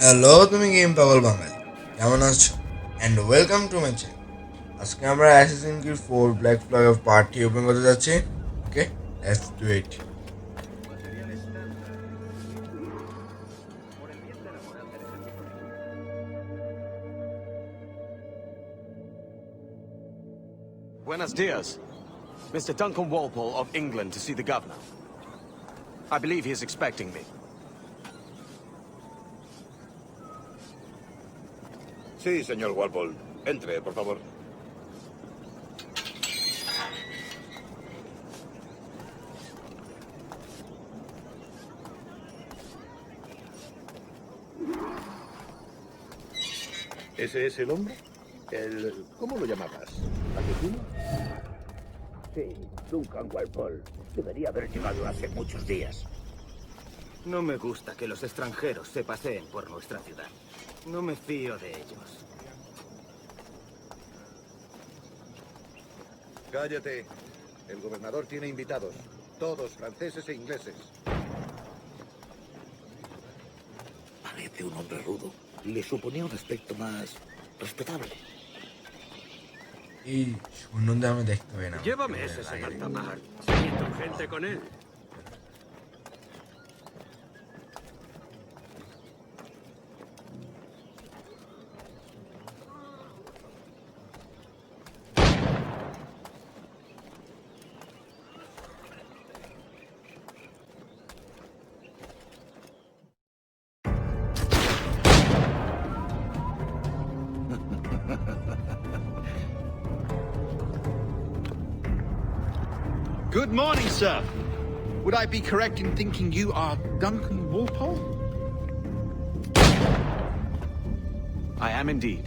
Hello, তুমি game পাগল বাঙালি কেমন আছো? And welcome to my channel. আজকে আমরা Assassin Creed 4 Black Flag of party open করতে যাচ্ছি। Okay, let's do it. Buenos dias. Mr. Duncan Walpole of England to see the governor. I believe he is expecting me. Sí, señor Walpole. Entre, por favor. ¿Ese es el hombre? ¿Cómo lo llamabas? ¿Asesino? Sí, Duncan Walpole. Debería haber llegado hace muchos días. No me gusta que los extranjeros se paseen por nuestra ciudad. No me fío de ellos. Cállate. El gobernador tiene invitados. Todos franceses e ingleses. Parece un hombre rudo. Le suponía un aspecto más respetable. এই সুনন্দে আমি দেখতে পাই না। Llévame ese sin alta mar. Siento gente con él. Good morning, sir. Would I be correct in thinking you are Duncan Walpole? I am indeed.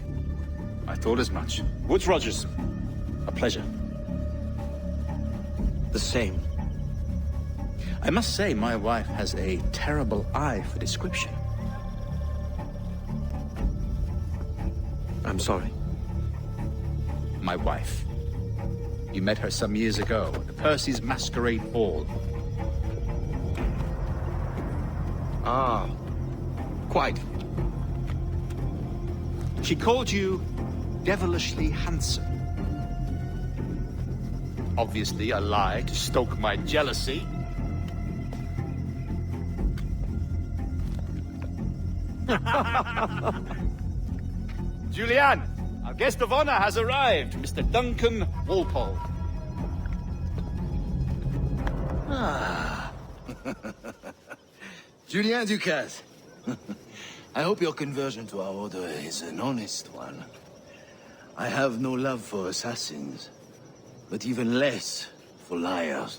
I thought as much. Woods Rogers. A pleasure. The same. I must say my wife has a terrible eye for description. I'm sorry. My wife. You met her some years ago at the Percy's Masquerade Ball. Ah, quite. She called you devilishly handsome. Obviously a lie to stoke my jealousy. Julianne, our guest of honor has arrived, Mr. Duncan Walpole. Julien Ducasse. I hope your conversion to our order is an honest one. I have no love for assassins, but even less for liars.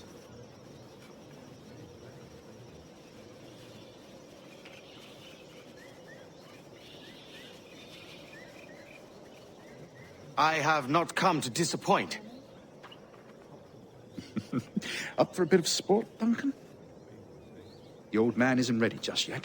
I have not come to disappoint. Up for a bit of sport, Duncan? The old man isn't ready just yet.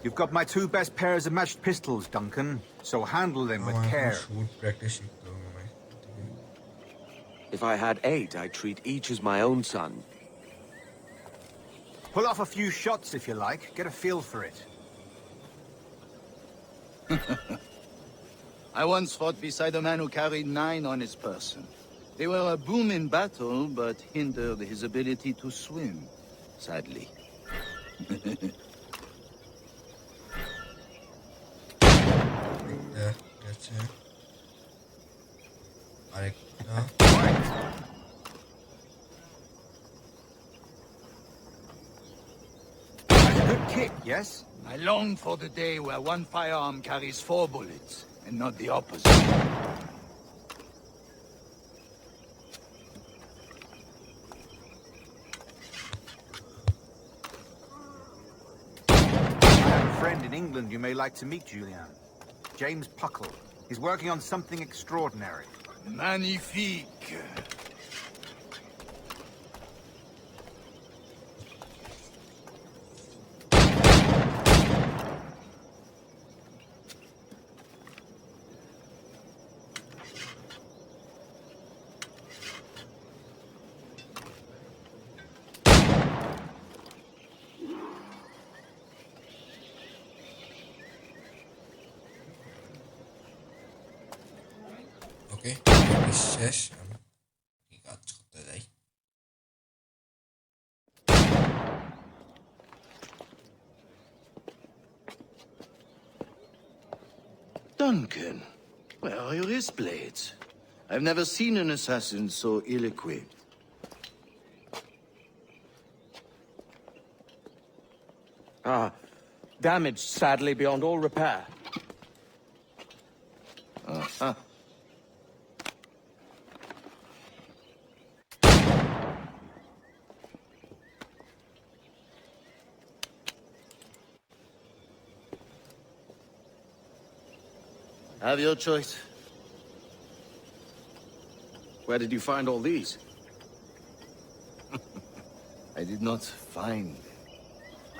You've got my two best pairs of matched pistols, Duncan, so handle them with care. Shoot practice শিখতে হবে আমায়। If I had 8, I'd treat each as my own son. Pull off a few shots if you like. Get a feel for it. I once fought beside a man who carried 9 on his person. They were a boom in battle, but hindered his ability to swim, sadly. ঠিক আছে, আরেকটা। That's a good kick, yes? I long for the day where one firearm carries 4 bullets, and not the opposite. I have a friend in England you may like to meet, Julien. James Puckle. He's working on something extraordinary. Magnifique. ওকে, শেষ। আমি কি কাজ করতে যাই। Duncan, where are your wrist blades? I've never seen an assassin so ill-equipped. Damaged, sadly, beyond all repair. Uh-huh. Have your choice. Where did you find all these? I did not find them.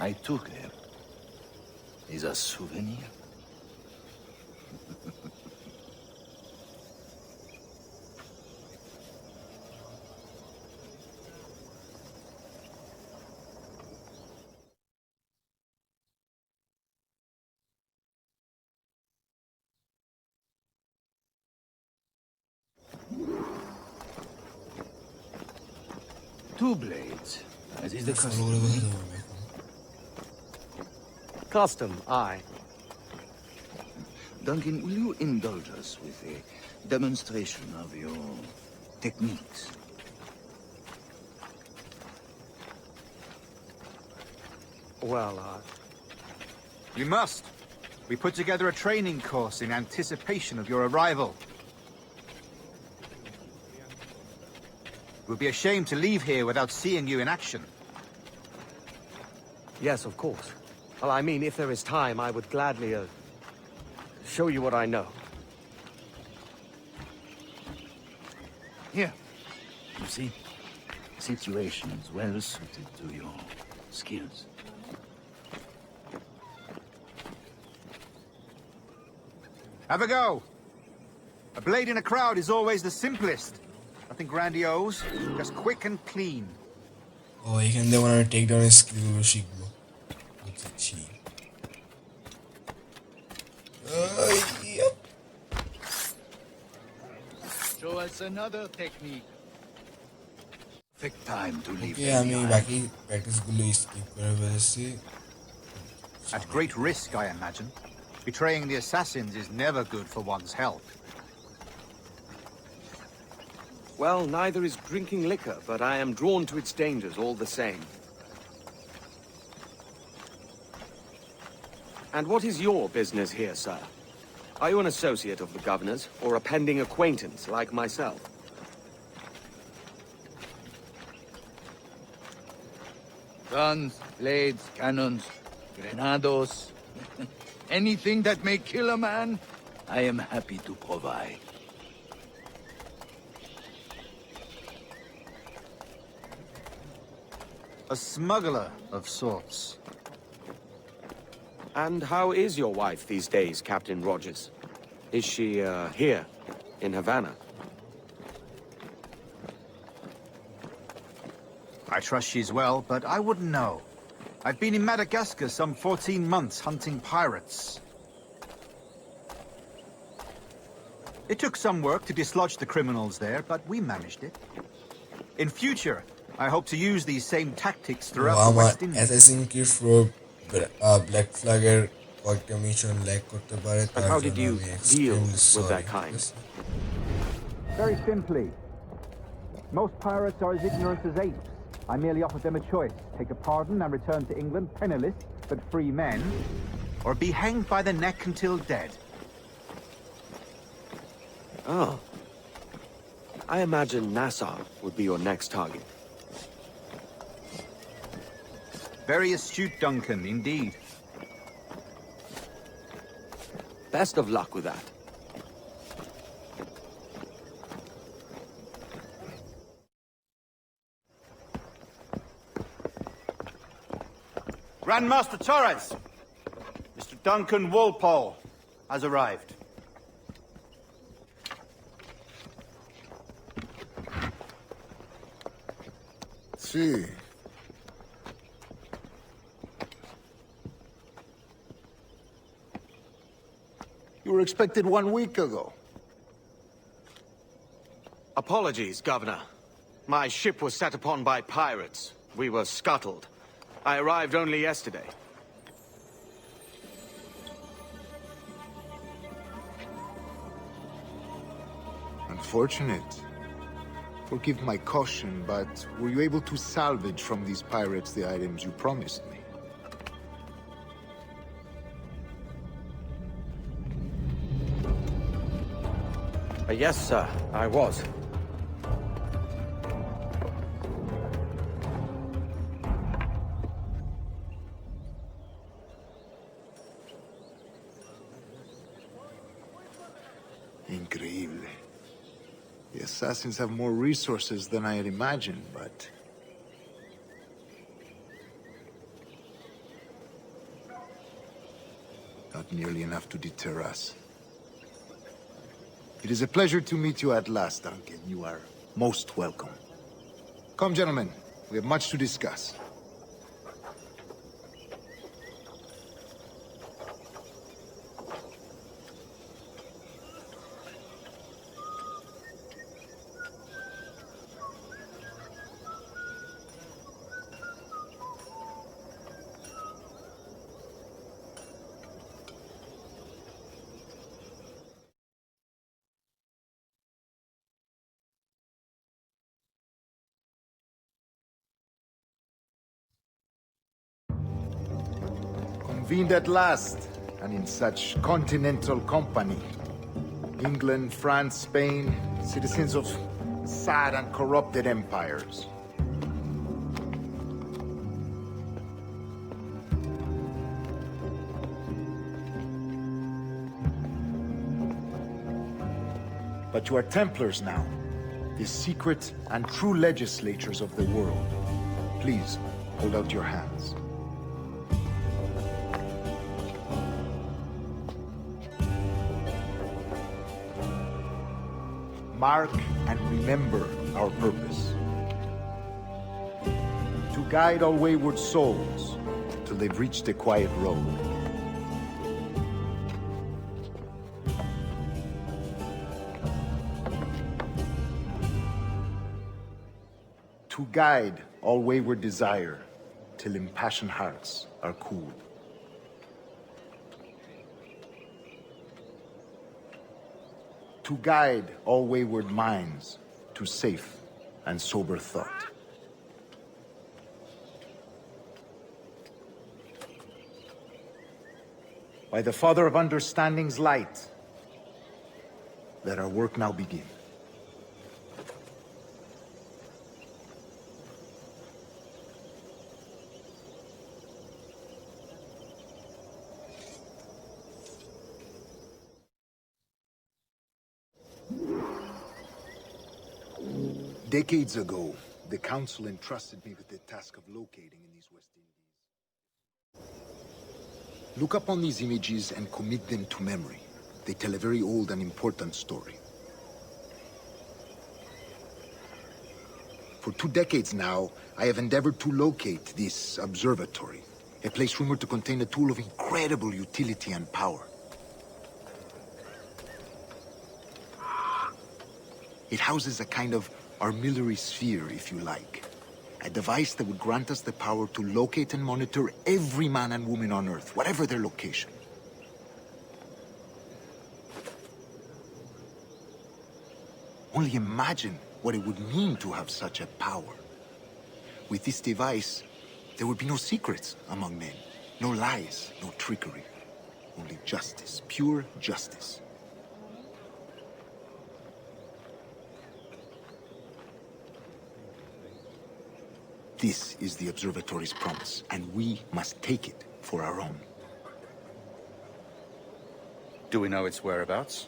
I took them. Is a souvenir. Two blades. As is the follow custom. করে বোঝাতে পারবে এখন। Custom, aye. Duncan, will you indulge us with a demonstration of your techniques? Well, You must. We put together a training course in anticipation of your arrival. It would be a shame to leave here without seeing you in action. yes, of course. Well, I mean, if there is time, I would gladly, show you what I know. Here. You see? Situations well suited to your skills. Have a go. A blade in a crowd is always the simplest. Nothing grandiose, just quick and clean. ও এখান দিয়ে মনে হয় take ডাউনের স্কিলগুলো শিখবো, বুঝেছি। Show us another technique. Perfect time to leave. ওকে, আমি বাকি প্র্যাকটিসগুলো skip করে ফেলেছি। At great risk, I imagine. Betraying the assassins is never good for one's health. Well, neither is drinking liquor, but I am drawn to its dangers all the same. And what is your business here, sir? Are you an associate of the governor's, or a pending acquaintance like myself? Guns, blades, cannons, grenados. Anything that may kill a man, I am happy to provide. A smuggler of sorts. And how is your wife these days, Captain Rogers? Is she, here, in Havana? I trust she's well, but I wouldn't know. I've been in Madagascar some 14 months hunting pirates. It took some work to dislodge the criminals there, but we managed it. In future, I hope to use these same tactics throughout the আমার West Indies. Assassin Creed four Black ফ্ল্যাগের কয়েকটা mission lag করতে পারে, And তার how জন্য did you আমি deal extremely with sorry. that kind? Very simply. Most pirates are as ignorant as apes. I merely offered them a choice. Take a pardon and return to England penniless, but free men, or be hanged by the neck until dead. Oh. I imagine Nassau would be your next target. Very astute, Duncan, indeed. Best of luck with that. Grandmaster Torres! Mr. Duncan Walpole has arrived. See. You were expected 1 week ago. Apologies, Governor. My ship was set upon by pirates. We were scuttled. I arrived only yesterday. Unfortunate. Forgive my caution, but were you able to salvage from these pirates the items you promised me? Yes, sir, I was. Increíble. The assassins have more resources than I had imagined, but... not nearly enough to deter us. It is a pleasure to meet you at last, Duncan. You are most welcome. Come, gentlemen. We have much to discuss. Convened at last, and in such continental company. England, France, Spain, citizens of sad and corrupted empires. But you are Templars now, the secret and true legislators of the world. Please, hold out your hands. Mark and remember our purpose. To guide all wayward souls till they've reached the quiet road. To guide all wayward desire till impassioned hearts are cooled. To guide all wayward minds to safe and sober thought. By the Father of Understanding's light, let our work now begin. Decades ago, the Council entrusted me with the task of locating in these West Indies. Look upon these images and commit them to memory. They tell a very old and important story. For 2 decades now, I have endeavored to locate this observatory, a place rumored to contain a tool of incredible utility and power. It houses a kind of armillary sphere, if you like. A device that would grant us the power to locate and monitor every man and woman on Earth, whatever their location. Only imagine what it would mean to have such a power. With this device, there would be no secrets among men. No lies, no trickery. Only justice, pure justice. This is the observatory's promise, and we must take it for our own. Do we know its whereabouts?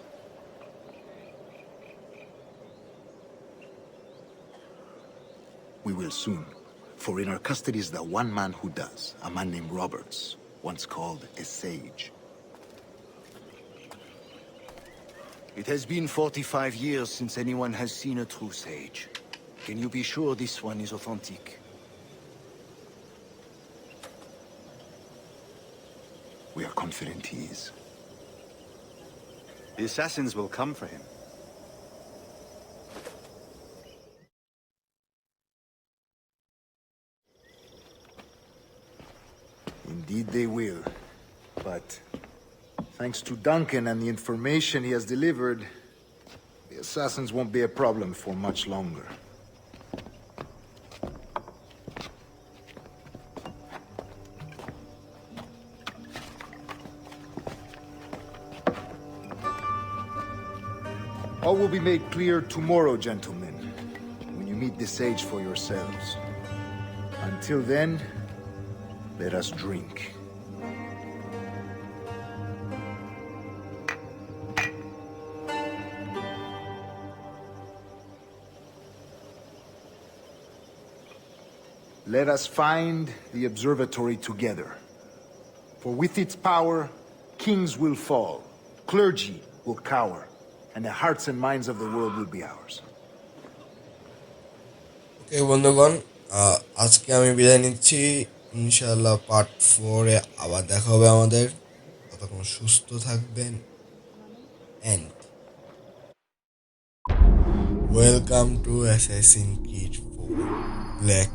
We will soon, for in our custody is the one man who does, a man named Roberts, once called a sage. It has been 45 years since anyone has seen a true sage. Can you be sure this one is authentic? We are confident he is. The assassins will come for him. Indeed they will. But thanks to Duncan and the information he has delivered, the assassins won't be a problem for much longer. All will be made clear tomorrow, gentlemen, when you meet the sage for yourselves. Until then, let us drink. Let us find the observatory together. For with its power, kings will fall, clergy will cower, and the hearts and minds of the world will be ours. ওকে বন্ধুগণ, আজকে আমি বিদায় নিচ্ছি। ইনশাআল্লাহ part 4-এ আবার দেখা হবে আমাদের। ততক্ষণ সুস্থ থাকবেন and welcome two assassin Creed 4 black